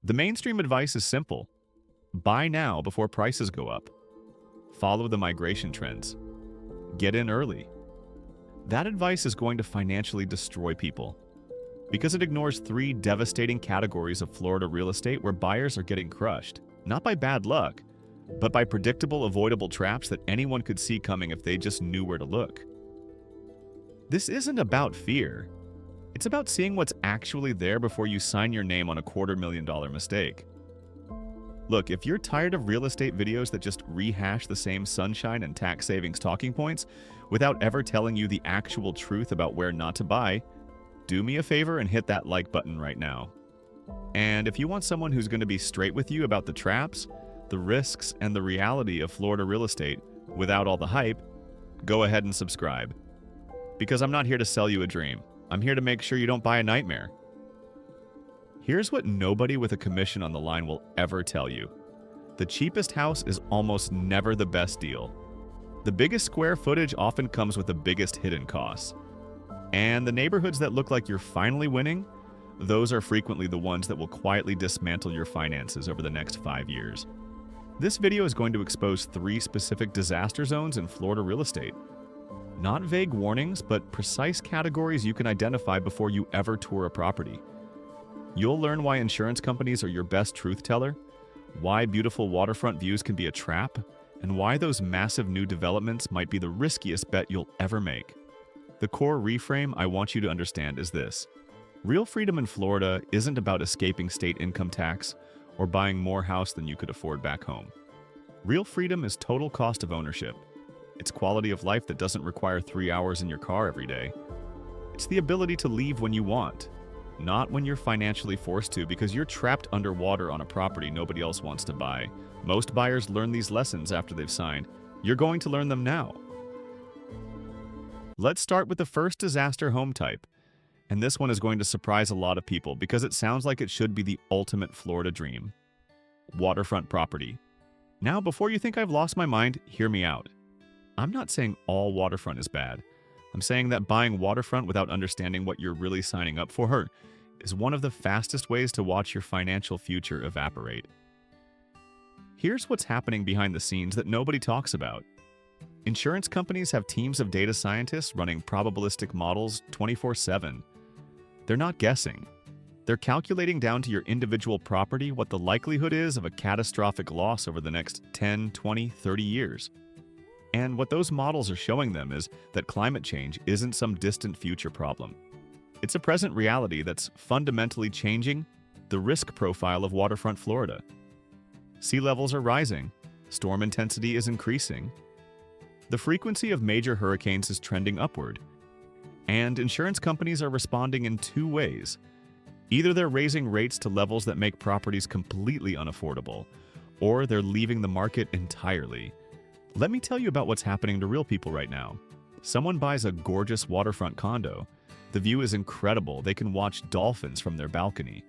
The mainstream advice is simple: buy now before prices go up. Follow the migration trends. Get in early. That advice is going to financially destroy people because it ignores three devastating categories of Florida real estate where buyers are getting crushed, not by bad luck, but by predictable, avoidable traps that anyone could see coming if they just knew where to look. This isn't about fear. It's about seeing what's actually there before you sign your name on a $250,000 mistake. Look, if you're tired of real estate videos that just rehash the same sunshine and tax savings talking points without ever telling you the actual truth about where not to buy, do me a favor and hit that like button right now. And if you want someone who's going to be straight with you about the traps, the risks, and the reality of Florida real estate without all the hype, go ahead and subscribe. Because I'm not here to sell you a dream. I'm here to make sure you don't buy a nightmare. Here's what nobody with a commission on the line will ever tell you. The cheapest house is almost never the best deal. The biggest square footage often comes with the biggest hidden costs. And the neighborhoods that look like you're finally winning, those are frequently the ones that will quietly dismantle your finances over the next 5 years. This video is going to expose 3 specific disaster zones in Florida real estate. Not vague warnings, but precise categories you can identify before you ever tour a property. You'll learn why insurance companies are your best truth teller, why beautiful waterfront views can be a trap, and why those massive new developments might be the riskiest bet you'll ever make. The core reframe I want you to understand is this: real freedom in Florida isn't about escaping state income tax or buying more house than you could afford back home. Real freedom is total cost of ownership. It's quality of life that doesn't require 3 hours in your car every day. It's the ability to leave when you want, not when you're financially forced to because you're trapped underwater on a property nobody else wants to buy. Most buyers learn these lessons after they've signed. You're going to learn them now. Let's start with the first disaster home type. And this one is going to surprise a lot of people because it sounds like it should be the ultimate Florida dream. Waterfront property. Now, before you think I've lost my mind, hear me out. I'm not saying all waterfront is bad. I'm saying that buying waterfront without understanding what you're really signing up for is one of the fastest ways to watch your financial future evaporate. Here's what's happening behind the scenes that nobody talks about. Insurance companies have teams of data scientists running probabilistic models 24/7. They're not guessing. They're calculating down to your individual property what the likelihood is of a catastrophic loss over the next 10, 20, 30 years. And what those models are showing them is that climate change isn't some distant future problem. It's a present reality that's fundamentally changing the risk profile of waterfront Florida. Sea levels are rising, storm intensity is increasing, the frequency of major hurricanes is trending upward, and insurance companies are responding in 2 ways. Either they're raising rates to levels that make properties completely unaffordable, or they're leaving the market entirely. Let me tell you about what's happening to real people right now. Someone buys a gorgeous waterfront condo. The view is incredible. They can watch dolphins from their balcony.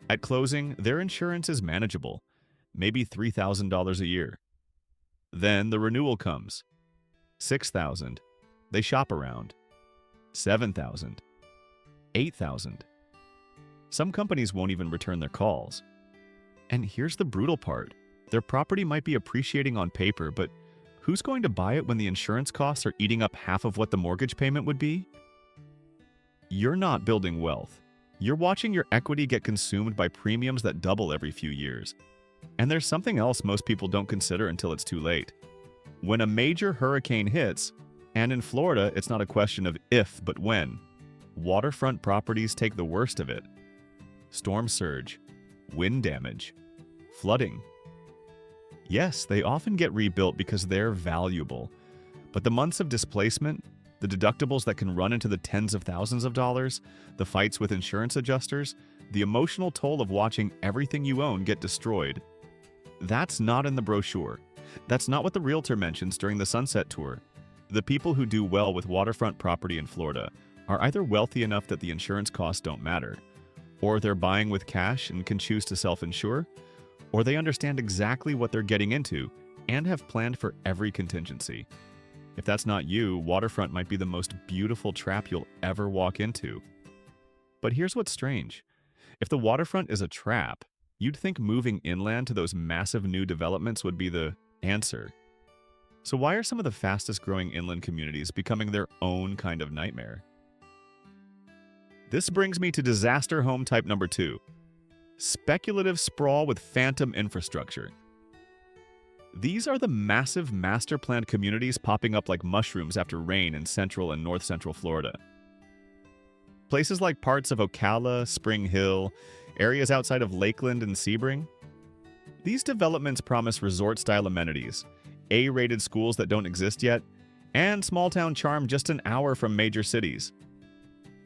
At closing, their insurance is manageable, maybe $3,000 a year. Then the renewal comes. $6,000. They shop around. $7,000. $8,000. Some companies won't even return their calls. And here's the brutal part. Their property might be appreciating on paper, but who's going to buy it when the insurance costs are eating up half of what the mortgage payment would be? You're not building wealth. You're watching your equity get consumed by premiums that double every few years. And there's something else most people don't consider until it's too late. When a major hurricane hits, and in Florida, it's not a question of if, but when, waterfront properties take the worst of it. Storm surge, wind damage, flooding. Yes, they often get rebuilt because they're valuable, but the months of displacement, the deductibles that can run into the tens of thousands of dollars, the fights with insurance adjusters, the emotional toll of watching everything you own get destroyed. That's not in the brochure. That's not what the realtor mentions during the Sunset Tour. The people who do well with waterfront property in Florida are either wealthy enough that the insurance costs don't matter, or they're buying with cash and can choose to self-insure, or they understand exactly what they're getting into and have planned for every contingency. If that's not you, waterfront might be the most beautiful trap you'll ever walk into. But here's what's strange. If the waterfront is a trap, You'd think moving inland to those massive new developments would be the answer. So why are some of the fastest growing inland communities becoming their own kind of nightmare? This brings me to disaster home type number 2. Speculative sprawl with phantom infrastructure. These are the massive master-planned communities popping up like mushrooms after rain in central and north-central Florida. Places like parts of Ocala, Spring Hill, areas outside of Lakeland and Sebring. These developments promise resort-style amenities, A-rated schools that don't exist yet, and small-town charm just an hour from major cities.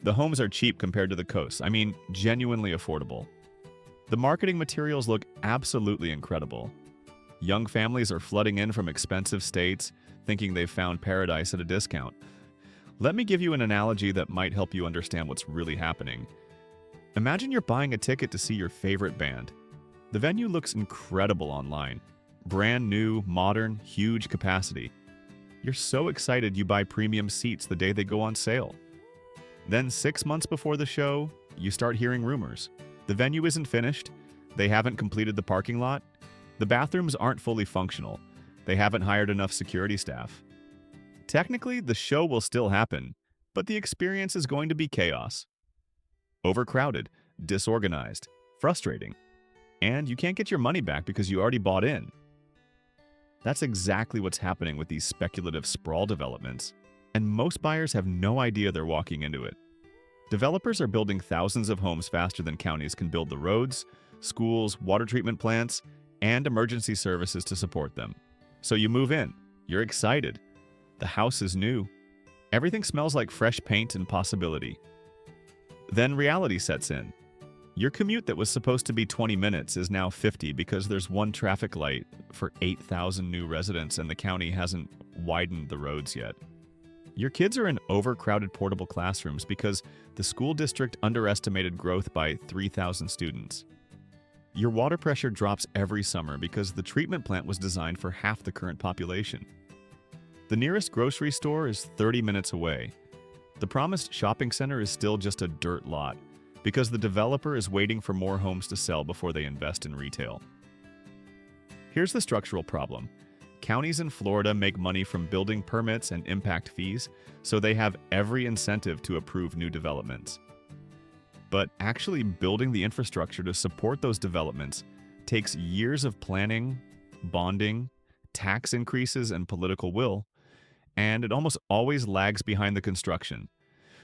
The homes are cheap compared to the coast. I mean, genuinely affordable. The marketing materials look absolutely incredible. Young families are flooding in from expensive states, thinking they've found paradise at a discount. Let me give you an analogy that might help you understand what's really happening. Imagine you're buying a ticket to see your favorite band. The venue looks incredible online. Brand new, modern, huge capacity. You're so excited you buy premium seats the day they go on sale. Then 6 months before the show, you start hearing rumors. The venue isn't finished. They haven't completed the parking lot. The bathrooms aren't fully functional. They haven't hired enough security staff. Technically, the show will still happen, but the experience is going to be chaos. Overcrowded, disorganized, frustrating. And you can't get your money back because you already bought in. That's exactly what's happening with these speculative sprawl developments, and most buyers have no idea they're walking into it. Developers are building thousands of homes faster than counties can build the roads, schools, water treatment plants, and emergency services to support them. So you move in. You're excited. The house is new. Everything smells like fresh paint and possibility. Then reality sets in. Your commute that was supposed to be 20 minutes is now 50 because there's one traffic light for 8,000 new residents and the county hasn't widened the roads yet. Your kids are in overcrowded portable classrooms because the school district underestimated growth by 3,000 students. Your water pressure drops every summer because the treatment plant was designed for half the current population. The nearest grocery store is 30 minutes away. The promised shopping center is still just a dirt lot because the developer is waiting for more homes to sell before they invest in retail. Here's the structural problem. Counties in Florida make money from building permits and impact fees, so they have every incentive to approve new developments. But actually building the infrastructure to support those developments takes years of planning, bonding, tax increases, and political will, and it almost always lags behind the construction.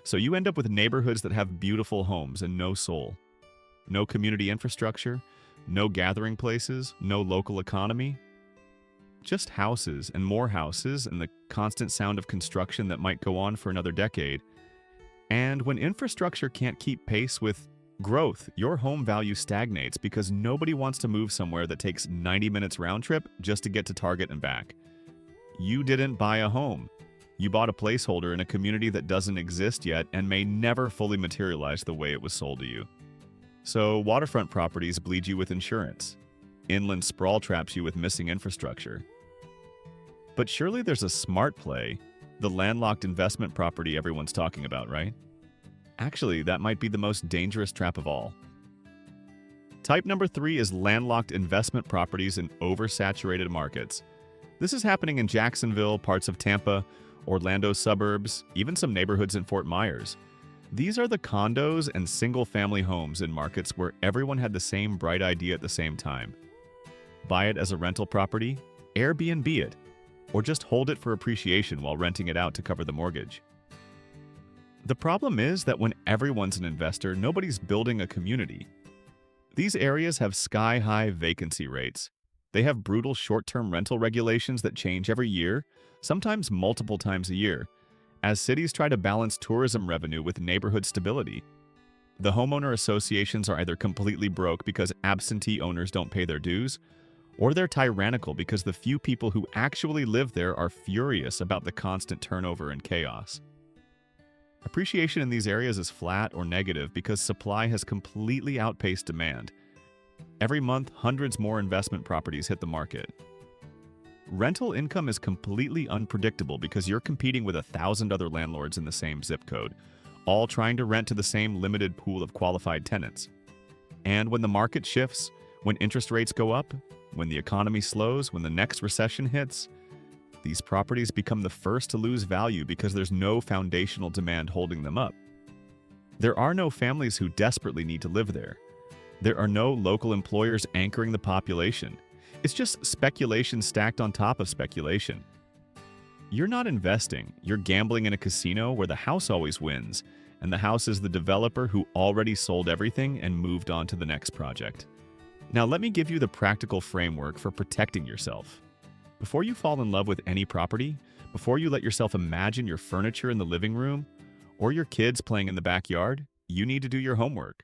So you end up with neighborhoods that have beautiful homes and no soul. No community infrastructure, no gathering places, no local economy. Just houses and more houses and the constant sound of construction that might go on for another decade. And when infrastructure can't keep pace with growth, your home value stagnates because nobody wants to move somewhere that takes 90 minutes round trip just to get to Target and back. You didn't buy a home. You bought a placeholder in a community that doesn't exist yet and may never fully materialize the way it was sold to you. So waterfront properties bleed you with insurance. Inland sprawl traps you with missing infrastructure. But surely there's a smart play, the landlocked investment property everyone's talking about, right? Actually, that might be the most dangerous trap of all. Type number 3 is landlocked investment properties in oversaturated markets. This is happening in Jacksonville, parts of Tampa, Orlando suburbs, even some neighborhoods in Fort Myers. These are the condos and single-family homes in markets where everyone had the same bright idea at the same time. Buy it as a rental property, Airbnb it, or just hold it for appreciation while renting it out to cover the mortgage. The problem is that when everyone's an investor, nobody's building a community. These areas have sky-high vacancy rates. They have brutal short-term rental regulations that change every year, sometimes multiple times a year, as cities try to balance tourism revenue with neighborhood stability. The homeowner associations are either completely broke because absentee owners don't pay their dues, or they're tyrannical because the few people who actually live there are furious about the constant turnover and chaos. Appreciation in these areas is flat or negative because supply has completely outpaced demand. Every month, hundreds more investment properties hit the market. Rental income is completely unpredictable because you're competing with 1,000 other landlords in the same zip code, all trying to rent to the same limited pool of qualified tenants. And when the market shifts, When interest rates go up, when the economy slows, when the next recession hits, these properties become the first to lose value because there's no foundational demand holding them up. There are no families who desperately need to live there. There are no local employers anchoring the population. It's just speculation stacked on top of speculation. You're not investing, you're gambling in a casino where the house always wins, and the house is the developer who already sold everything and moved on to the next project. Now let me give you the practical framework for protecting yourself. Before you fall in love with any property, before you let yourself imagine your furniture in the living room or your kids playing in the backyard, you need to do your homework.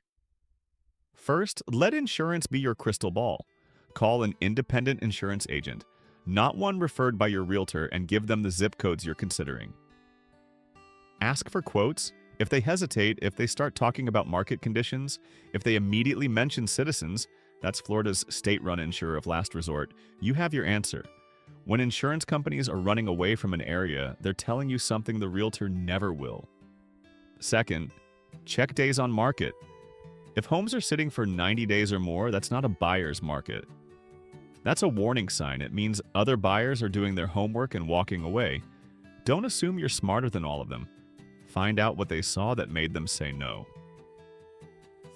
First, let insurance be your crystal ball. Call an independent insurance agent, not one referred by your realtor, and give them the zip codes you're considering. Ask for quotes. If they hesitate, if they start talking about market conditions, if they immediately mention Citizens, that's Florida's state-run insurer of last resort, you have your answer. When insurance companies are running away from an area, they're telling you something the realtor never will. Second, check days on market. If homes are sitting for 90 days or more, that's not a buyer's market. That's a warning sign. It means other buyers are doing their homework and walking away. Don't assume you're smarter than all of them. Find out what they saw that made them say no.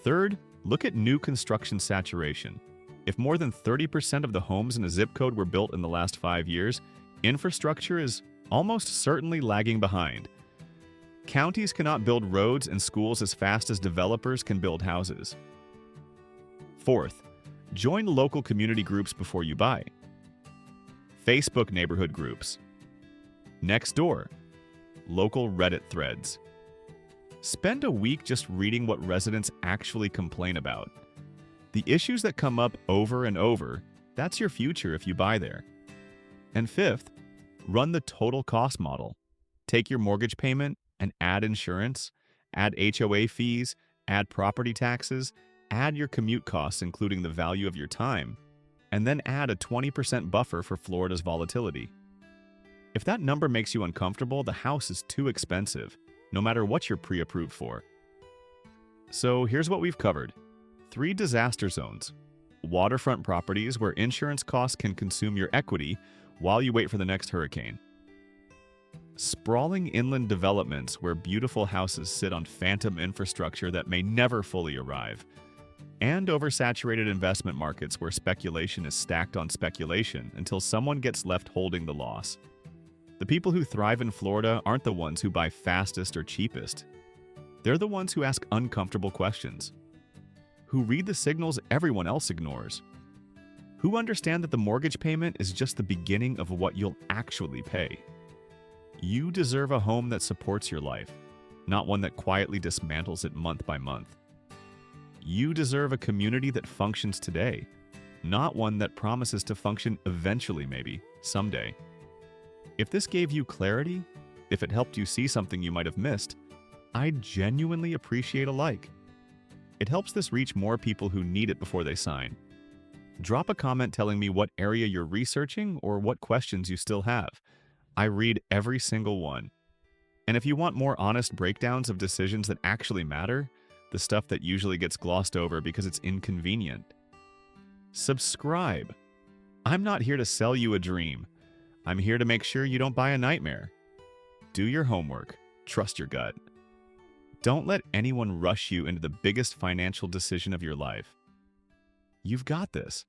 Third, look at new construction saturation. If more than 30% of the homes in a zip code were built in the last 5 years, infrastructure is almost certainly lagging behind. Counties cannot build roads and schools as fast as developers can build houses. Fourth, join local community groups before you buy. Facebook neighborhood groups. Nextdoor. Local Reddit threads. Spend a week just reading what residents actually complain about. The issues that come up over and over, that's your future if you buy there. And fifth, run the total cost model. Take your mortgage payment and add insurance, add HOA fees, add property taxes, add your commute costs including the value of your time, and then add a 20% buffer for Florida's volatility. If that number makes you uncomfortable, the house is too expensive, no matter what you're pre-approved for. So here's what we've covered. 3 disaster zones. Waterfront properties where insurance costs can consume your equity while you wait for the next hurricane. Sprawling inland developments where beautiful houses sit on phantom infrastructure that may never fully arrive. And oversaturated investment markets where speculation is stacked on speculation until someone gets left holding the loss. The people who thrive in Florida aren't the ones who buy fastest or cheapest. They're the ones who ask uncomfortable questions, who read the signals everyone else ignores, who understand that the mortgage payment is just the beginning of what you'll actually pay. You deserve a home that supports your life, not one that quietly dismantles it month by month. You deserve a community that functions today, not one that promises to function eventually, maybe, someday. If this gave you clarity, if it helped you see something you might have missed, I'd genuinely appreciate a like. It helps this reach more people who need it before they sign. Drop a comment telling me what area you're researching or what questions you still have. I read every single one. And if you want more honest breakdowns of decisions that actually matter, the stuff that usually gets glossed over because it's inconvenient, subscribe. I'm not here to sell you a dream. I'm here to make sure you don't buy a nightmare. Do your homework. Trust your gut. Don't let anyone rush you into the biggest financial decision of your life. You've got this.